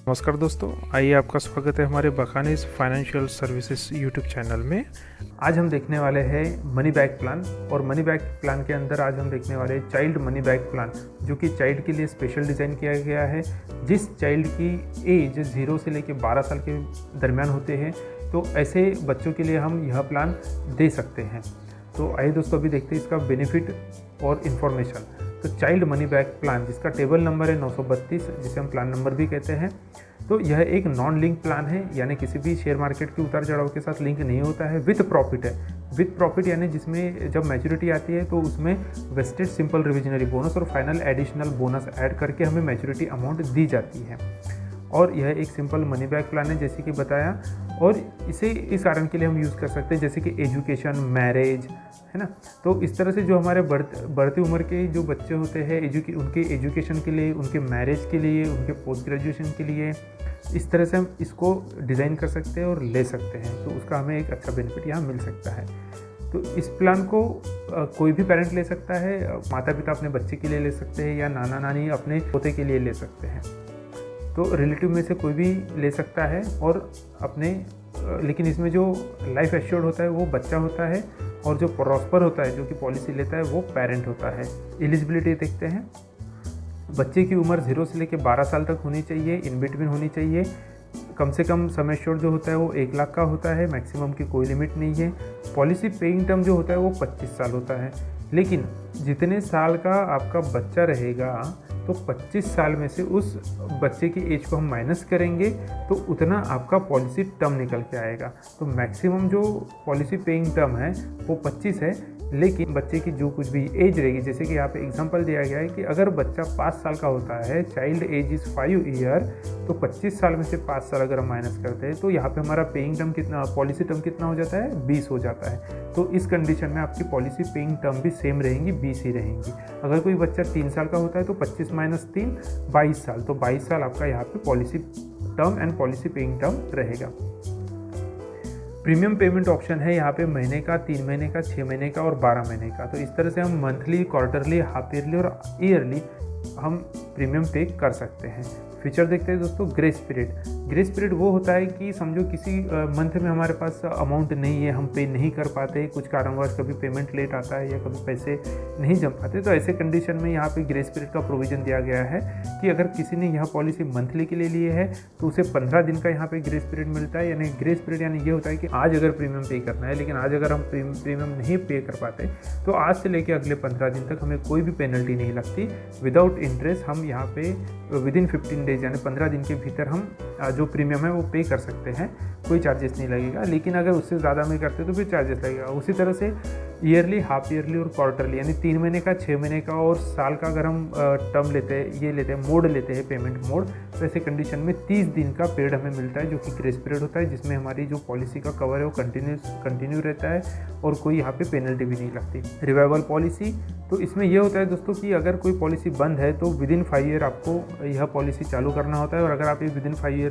नमस्कार दोस्तों, आइए आपका स्वागत है हमारे बखानीज फाइनेंशियल सर्विसेज यूट्यूब चैनल में। आज हम देखने वाले हैं मनी बैक प्लान, और मनी बैक प्लान के अंदर आज हम देखने वाले हैं चाइल्ड मनी बैक प्लान, जो कि चाइल्ड के लिए स्पेशल डिज़ाइन किया गया है। जिस चाइल्ड की एज 0 से लेकर 12 साल के दरमियान होते हैं, तो ऐसे बच्चों के लिए हम यह प्लान दे सकते हैं। तो आइए दोस्तों, अभी देखते हैं इसका बेनिफिट और इन्फॉर्मेशन। तो चाइल्ड मनी बैक प्लान, जिसका टेबल नंबर है 932, जिसे हम प्लान नंबर भी कहते हैं, तो यह एक नॉन लिंक प्लान है, यानी किसी भी शेयर मार्केट के उतार चढ़ाव के साथ लिंक नहीं होता है। विथ प्रॉफिट है। विथ प्रॉफिट यानी जिसमें जब मैच्योरिटी आती है तो उसमें वेस्टेड सिंपल रिविजनरी बोनस और फाइनल एडिशनल बोनस ऐड करके हमें मैच्योरिटी अमाउंट दी जाती है। और यह एक सिंपल मनी बैक प्लान है, जैसे कि बताया, और इसे इस कारण के लिए हम यूज़ कर सकते हैं, जैसे कि एजुकेशन, मैरिज, है ना। तो इस तरह से जो हमारे बढ़ती उम्र के जो बच्चे होते हैं, उनके एजुकेशन के लिए, उनके मैरिज के लिए, उनके पोस्ट ग्रेजुएशन के लिए, इस तरह से हम इसको डिज़ाइन कर सकते हैं और ले सकते हैं। तो उसका हमें एक अच्छा बेनिफिट यहाँ मिल सकता है। तो इस प्लान को कोई भी पेरेंट ले सकता है। माता पिता अपने बच्चे के लिए ले सकते हैं, या नाना नानी अपने पोते के लिए ले सकते हैं। तो रिलेटिव में से कोई भी ले सकता है, और अपने लेकिन इसमें जो लाइफ एश्योर्ड होता है वो बच्चा होता है, और जो प्रॉस्पर होता है, जो कि पॉलिसी लेता है, वो पेरेंट होता है। एलिजिबिलिटी देखते हैं। बच्चे की उम्र 0 से लेकर 12 साल तक होनी चाहिए, इन बिटवीन होनी चाहिए। कम से कम सम एश्योर्ड जो होता है वो 1 लाख का होता है, मैक्सिमम की कोई लिमिट नहीं है। पॉलिसी पेइंग टर्म जो होता है वो 25 साल होता है। लेकिन जितने साल का आपका बच्चा रहेगा, तो 25 साल में से उस बच्चे की एज को हम माइनस करेंगे, तो उतना आपका पॉलिसी टर्म निकल के आएगा। तो मैक्सिमम जो पॉलिसी पेइंग टर्म है वो 25 है, लेकिन बच्चे की जो कुछ भी एज रहेगी, जैसे कि यहाँ पे एग्जांपल दिया गया है कि अगर बच्चा 5 साल का होता है, चाइल्ड एज इज़ 5 ईयर, तो 25 साल में से 5 साल अगर हम माइनस करते हैं, तो यहाँ पे हमारा पेइंग टर्म कितना, पॉलिसी टर्म कितना हो जाता है, 20 हो जाता है। तो इस कंडीशन में आपकी पॉलिसी पेइंग टर्म भी सेम रहेंगी, 20 ही रहेंगी। अगर कोई बच्चा 3 साल का होता है, तो 25 माइनस 3 22 साल, तो 22 साल आपका यहाँ पे policy term and policy paying term रहेगा। प्रीमियम पेमेंट ऑप्शन है यहाँ पे महीने का, 3 महीने का, 6 महीने का और 12 महीने का। तो इस तरह से हम मंथली, क्वार्टरली, हाफ ईयरली और ईयरली हम प्रीमियम पे कर सकते हैं। फीचर देखते हैं दोस्तों। Grace period. ग्रेस पीरियड वो होता है कि समझो किसी मंथ में हमारे पास अमाउंट नहीं है, हम पे नहीं कर पाते, कुछ कारणवश कभी पेमेंट लेट आता है या कभी पैसे नहीं जम पाते, तो ऐसे कंडीशन में यहाँ पे ग्रेस पीरियड का प्रोविज़न दिया गया है कि अगर किसी ने यह पॉलिसी मंथली के लिए लिए है, तो उसे 15 दिन का यहाँ पे ग्रेस पीरियड मिलता है। यानी ग्रेस पीरियड यानी ये होता है कि आज अगर प्रीमियम पे करना है, लेकिन आज अगर हम प्रीमियम नहीं पे कर पाते, तो आज से लेकर अगले 15 दिन तक हमें कोई भी पेनल्टी नहीं लगती। विदाउट इंटरेस्ट हम यहाँ पे विदिन 15 डेज यानी 15 दिन के भीतर हम जो प्रीमियम है वो पे कर सकते हैं, कोई चार्जेस नहीं लगेगा। लेकिन अगर उससे ज़्यादा में करते तो फिर चार्जेस लगेगा। उसी तरह से ईयरली, हाफ ईयरली और क्वार्टरली, यानी 3 महीने का, 6 महीने का और साल का अगर हम टर्म लेते हैं, ये लेते हैं, मोड लेते हैं, पेमेंट मोड, तो ऐसे कंडीशन में 30 दिन का पीरियड हमें मिलता है, जो कि ग्रेस पीरियड होता है, जिसमें हमारी जो पॉलिसी का कवर है वो कंटिन्यू रहता है और कोई यहाँ पे पेनल्टी भी नहीं लगती। रिवाइवल पॉलिसी, तो इसमें यह होता है दोस्तों कि अगर कोई पॉलिसी बंद है तो विदिन 5 ईयर आपको यह पॉलिसी चालू करना होता है, और अगर आप ये विदिन 5 ईयर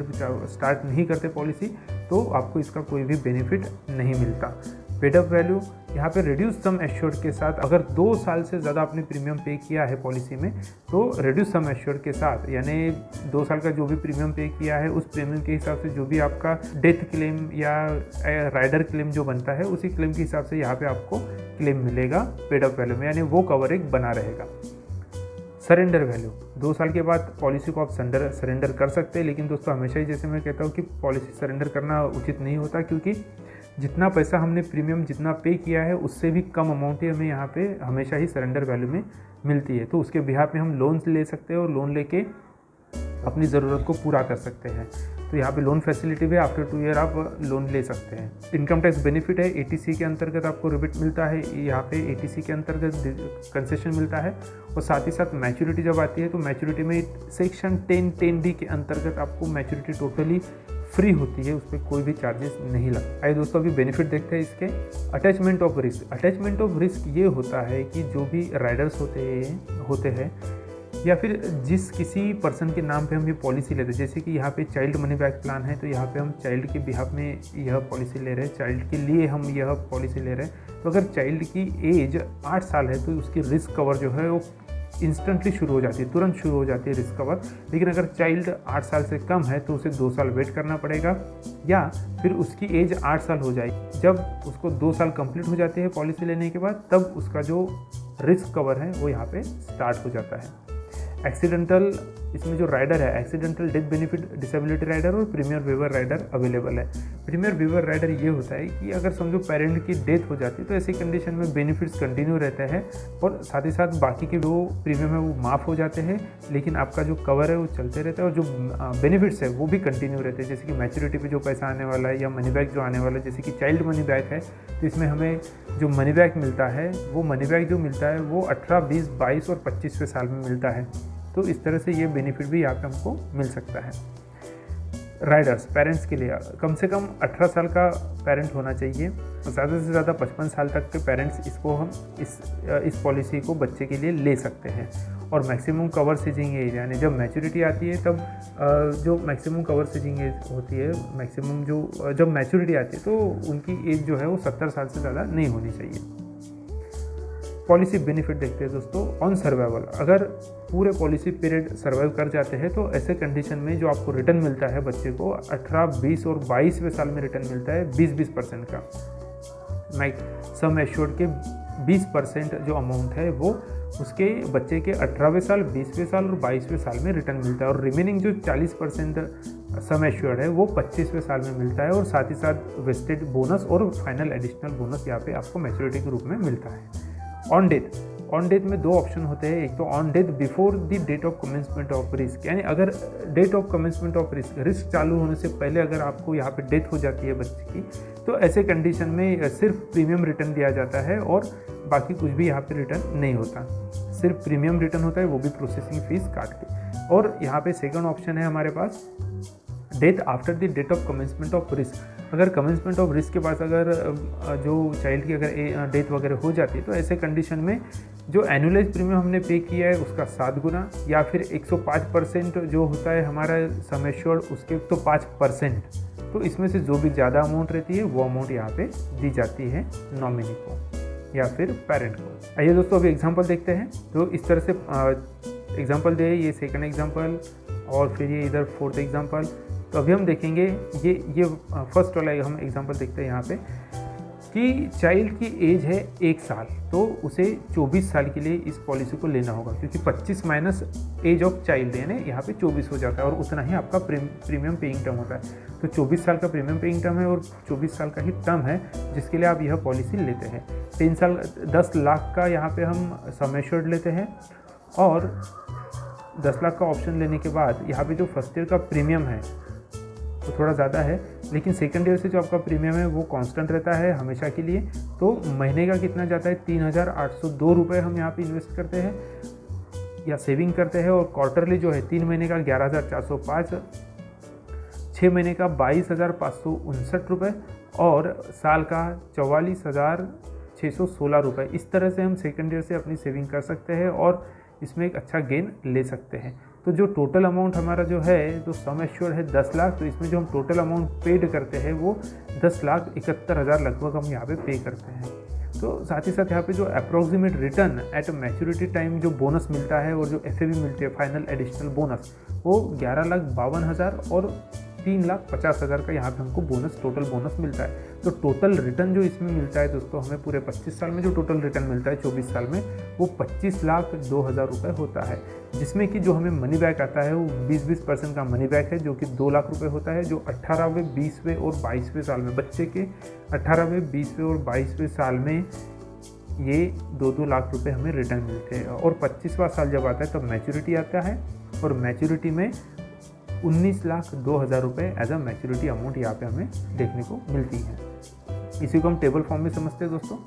स्टार्ट नहीं करते पॉलिसी, तो आपको इसका कोई भी बेनिफिट नहीं मिलता। पेड अप वैल्यू, यहाँ पे रिड्यूस सम एश्योर्ड के साथ, अगर 2 साल से ज़्यादा आपने प्रीमियम पे किया है पॉलिसी में, तो रिड्यूस सम एश्योर्ड के साथ, यानी 2 साल का जो भी प्रीमियम पे किया है, उस प्रीमियम के हिसाब से जो भी आपका डेथ क्लेम या राइडर क्लेम जो बनता है, उसी क्लेम के हिसाब से यहाँ पे आपको क्लेम मिलेगा पेड अप वैल्यू में, यानी वो कवर एक बना रहेगा। सरेंडर वैल्यू, 2 साल के बाद पॉलिसी को आप सरेंडर कर सकते हैं, लेकिन दोस्तों हमेशा ही जैसे मैं कहता हूँ कि पॉलिसी सरेंडर करना उचित नहीं होता, क्योंकि जितना पैसा हमने प्रीमियम जितना पे किया है, उससे भी कम अमाउंट ही हमें यहाँ पे हमेशा ही सरेंडर वैल्यू में मिलती है। तो उसके बिहाफ में हम लोन ले सकते हैं और लोन लेके अपनी ज़रूरत को पूरा कर सकते हैं। तो यहाँ पे लोन फैसिलिटी भी, आफ्टर 2 ईयर आप लोन ले सकते हैं। इनकम टैक्स बेनिफिट है, ATC के अंतर्गत आपको रिबिट मिलता है, यहाँ पे ATC के अंतर्गत कंसेशन मिलता है। और साथ ही साथ मैच्योरिटी जब आती है, तो मैच्योरिटी में सेक्शन 10(10)D के अंतर्गत आपको मैच्योरिटी टोटली फ्री होती है, उस पर कोई भी चार्जेस नहीं लगता। आइए दोस्तों, अभी बेनिफिट देखते हैं इसके। Attachment of risk. Attachment of risk ये होता है कि जो भी राइडर्स होते हैं या फिर जिस किसी पर्सन के नाम पे हम ये पॉलिसी लेते हैं, जैसे कि यहाँ पे चाइल्ड मनी बैक प्लान है, तो यहाँ पे हम चाइल्ड के बिहाफ में यह पॉलिसी ले रहे हैं, चाइल्ड के लिए हम यह पॉलिसी ले रहे हैं। तो अगर चाइल्ड की एज 8 साल है, तो उसकी रिस्क कवर जो है वो इंस्टेंटली शुरू हो जाती है, तुरंत शुरू हो जाती है रिस्क कवर। लेकिन अगर चाइल्ड 8 साल से कम है तो उसे 2 साल वेट करना पड़ेगा, या फिर उसकी एज 8 साल हो जाएगी। जब उसको 2 साल कंप्लीट हो जाते हैं पॉलिसी लेने के बाद, तब उसका जो रिस्क कवर है वो यहाँ पे स्टार्ट हो जाता है। एक्सीडेंटल, इसमें जो राइडर है, accidental death benefit disability rider और प्रीमियर वेवर राइडर अवेलेबल है। प्रीमियर वेवर राइडर ये होता है कि अगर समझो पेरेंट की डेथ हो जाती है तो ऐसी कंडीशन में बेनिफिट्स कंटिन्यू रहते हैं और साथ ही साथ बाकी के जो प्रीमियम है वो माफ़ हो जाते हैं, लेकिन आपका जो कवर है वो चलते रहता है और जो बेनिफिट्स है वो भी कंटिन्यू रहते हैं। जैसे कि मैच्योरिटी पे जो पैसा आने वाला है या मनी बैक जो आने वाला है, जैसे कि चाइल्ड मनी बैक है तो इसमें हमें जो मनी बैक मिलता है वो मनी बैक जो मिलता है वो 18, 20, 22 और 25वें साल में मिलता है। तो इस तरह से ये बेनिफिट भी यहाँ पे हमको मिल सकता है। राइडर्स पेरेंट्स के लिए कम से कम 18 साल का पेरेंट होना चाहिए, ज़्यादा से ज़्यादा 55 साल तक के पेरेंट्स इसको हम इस पॉलिसी को बच्चे के लिए ले सकते हैं। और मैक्सिमम कवर सीजिंग एज, यानी जब मैच्योरिटी आती है तब जो मैक्सिमम कवर सीजिंग एज होती है, मैक्सिमम जो जब मैच्योरिटी आती है तो उनकी एज जो है वो 70 साल से ज़्यादा नहीं होनी चाहिए। पॉलिसी बेनिफिट देखते हैं दोस्तों। ऑन सर्वाइवल, अगर पूरे पॉलिसी पीरियड सर्वाइव कर जाते हैं तो ऐसे कंडीशन में जो आपको रिटर्न मिलता है बच्चे को 18, 20 और 22वें साल में रिटर्न मिलता है 20% का। सम एश्योर्ड के 20% जो अमाउंट है वो उसके बच्चे के 18वें साल, 20वें साल और 22वें साल में रिटर्न मिलता है, और रिमेनिंग जो 40% सम एश्योर्ड है वो 25वें साल में मिलता है, और साथ ही साथ वेस्टेड बोनस और फाइनल एडिशनल बोनस यहाँ पे आपको मैच्योरिटी के रूप में मिलता है। ऑन डेथ में 2 ऑप्शन होते हैं। एक तो on death before the date of commencement of risk, यानी अगर date of commencement of risk चालू होने से पहले अगर आपको यहाँ पे डेथ हो जाती है बच्चे की, तो ऐसे कंडीशन में सिर्फ प्रीमियम रिटर्न दिया जाता है और बाकी कुछ भी यहाँ पे रिटर्न नहीं होता, सिर्फ प्रीमियम रिटर्न होता है, वो भी प्रोसेसिंग फीस काट के। और यहाँ पे सेकंड ऑप्शन है हमारे पास death after the date of commencement of risk. अगर कमेंसमेंट ऑफ रिस्क के पास अगर जो चाइल्ड की अगर डेथ वगैरह हो जाती है तो ऐसे कंडीशन में जो एनुअलाइज प्रीमियम हमने पे किया है उसका 7 गुना या फिर 105% जो होता है हमारा सम एश्योर्ड उसके तो 5%, तो इसमें से जो भी ज़्यादा अमाउंट रहती है वो अमाउंट यहाँ पे दी जाती है नॉमिनी को या फिर पेरेंट को। आइए दोस्तों अभी एग्जाम्पल देखते हैं। तो इस तरह से एग्जाम्पल दे, ये सेकंड एग्जाम्पल और फिर ये इधर फोर्थ एग्जाम्पल। तो अभी हम देखेंगे ये फर्स्ट वाला हम एग्जांपल देखते हैं यहाँ पे कि चाइल्ड की एज है 1 साल, तो उसे 24 साल के लिए इस पॉलिसी को लेना होगा, क्योंकि 25 माइनस एज ऑफ चाइल्ड यानी यहाँ पे 24 हो जाता है और उतना ही आपका प्रीमियम पेइंग टर्म होता है। तो 24 साल का प्रीमियम पेइंग टर्म है और 24 साल का ही टर्म है जिसके लिए आप यह पॉलिसी लेते हैं। 3 साल 10 लाख का यहाँ पे हम सम एश्योर्ड लेते हैं, और 10 लाख का ऑप्शन लेने के बाद यहाँ पे जो फर्स्ट ईयर का प्रीमियम है तो थोड़ा ज़्यादा है, लेकिन सेकंड ईयर से जो आपका प्रीमियम है वो कांस्टेंट रहता है हमेशा के लिए। तो महीने का कितना जाता है 3,802 रुपये हम यहाँ पे इन्वेस्ट करते हैं या सेविंग करते हैं, और क्वार्टरली जो है 3 महीने का 11,405, 6 महीने का 22,559 रुपये और साल का 44,616 रुपये। इस तरह से हम सेकंड ईयर से अपनी सेविंग कर सकते हैं और इसमें एक अच्छा गेन ले सकते हैं। तो जो टोटल अमाउंट हमारा जो है जो सम एश्योर्ड है 10 लाख, तो इसमें जो हम टोटल अमाउंट पेड करते हैं वो 10,71,000 लगभग हम यहाँ पे करते हैं। तो साथ ही साथ यहाँ पे जो approximate return at maturity time जो बोनस मिलता है और जो FAB मिलती है फाइनल एडिशनल बोनस, वो 11,52,000 और 3,50,000 का यहाँ पे हमको बोनस टोटल बोनस मिलता है। तो टोटल रिटर्न जो इसमें मिलता है दोस्तों हमें पूरे 25 साल में जो टोटल रिटर्न मिलता है 24 साल में वो 25,02,000 रुपये होता है, जिसमें कि जो हमें मनी बैक आता है वो 20% का मनी बैक है जो कि 2 लाख रुपये होता है, जो 18वें, 20वें और 22वें साल में बच्चे के 18वें, 20वें और 22वें साल में ये 2-2 लाख रुपए हमें रिटर्न मिलते हैं। और 25वां साल जब आता है तब मैच्योरिटी आता है और मैच्योरिटी में 19,02,000 रुपये एज अ मैच्योरिटी अमाउंट यहाँ पे हमें देखने को मिलती है। इसी को हम टेबल फॉर्म में समझते हैं दोस्तों।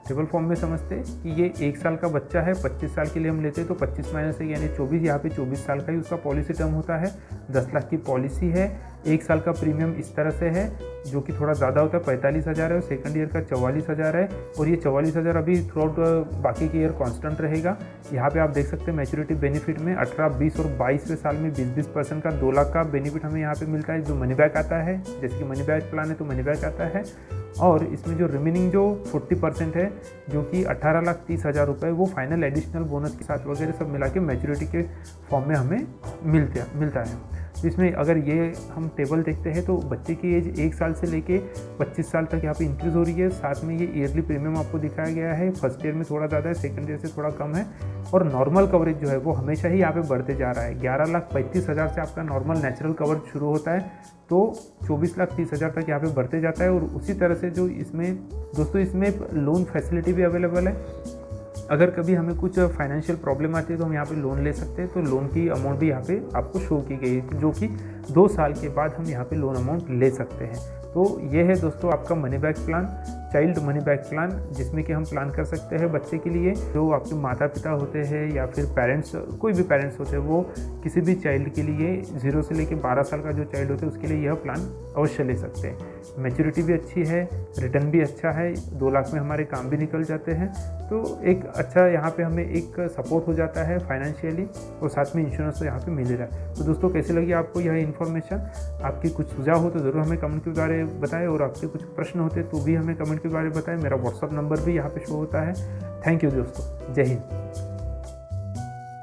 टेबल फॉर्म में समझते हैं कि ये 1 साल का बच्चा है, 25 साल के लिए हम लेते हैं तो 25 माइनस 1 यानी 24, यहाँ पे 24 साल का ही उसका पॉलिसी टर्म होता है। 10 लाख की पॉलिसी है, 1 साल का प्रीमियम इस तरह से है जो कि थोड़ा ज़्यादा होता है 45,000 है, और सेकंड ईयर का 44,000 है, और ये 44,000 अभी थ्रू आउट बाकी के ईयर कांस्टेंट रहेगा। यहाँ पे आप देख सकते हैं मैच्योरिटी बेनिफिट में 18, 20 और 22वें साल में 20% का 2 लाख का बेनिफिट हमें यहाँ पे मिलता है जो मनी बैक आता है। जैसे कि मनी बैक प्लान है तो मनी बैक आता है, और इसमें जो रिमेनिंग जो 40% है जो कि 18,30,000 रुपये वो फाइनल एडिशनल बोनस के साथ वगैरह सब मिला के मैच्योरिटी के फॉर्म में हमें मिलता है। तो इसमें अगर ये हम टेबल देखते हैं तो बच्चे की एज 1 साल से लेके 25 साल तक यहाँ पे इंक्रीज़ हो रही है। साथ में ये ईयरली प्रीमियम आपको दिखाया गया है, फर्स्ट ईयर में थोड़ा ज़्यादा है, सेकंड ईयर से थोड़ा कम है। और नॉर्मल कवरेज जो है वो हमेशा ही यहाँ पे बढ़ते जा रहा है। 11,35,000 से आपका नॉर्मल नेचुरल कवरेज शुरू होता है तो 24,30,000 तक यहाँ पे बढ़ते जाता है। और उसी तरह से जो इसमें दोस्तों इसमें लोन फैसिलिटी भी अवेलेबल है। अगर कभी हमें कुछ फाइनेंशियल प्रॉब्लम आती है तो हम यहाँ पे लोन ले सकते हैं। तो लोन की अमाउंट भी यहाँ पे आपको शो की गई है जो कि 2 साल के बाद हम यहाँ पे लोन अमाउंट ले सकते हैं। तो ये है दोस्तों आपका money back plan, child money back plan, जिसमें कि हम प्लान कर सकते हैं बच्चे के लिए। जो आपके माता पिता होते हैं या फिर पेरेंट्स, कोई भी पेरेंट्स होते हैं, वो किसी भी चाइल्ड के लिए 0 से लेकर 12 साल का जो चाइल्ड होता है उसके लिए यह प्लान अवश्य ले सकते हैं। मैच्योरिटी भी अच्छी है, रिटर्न भी अच्छा है, 2 लाख में हमारे काम भी निकल जाते हैं। तो एक अच्छा यहाँ पे हमें एक सपोर्ट हो जाता है फाइनेंशियली, और साथ में इंश्योरेंस तो यहाँ पे मिल रहा है। तो दोस्तों कैसे लगी आपको यह इन्फॉर्मेशन? आपकी कुछ सुझाव हो तो ज़रूर हमें कमेंट के द्वारा बताएं, और आपके कुछ प्रश्न होते तो भी हमें कमेंट के द्वारा बताएं। मेरा व्हाट्सअप नंबर भी यहाँ पे शो होता है। थैंक यू दोस्तों, जय हिंद।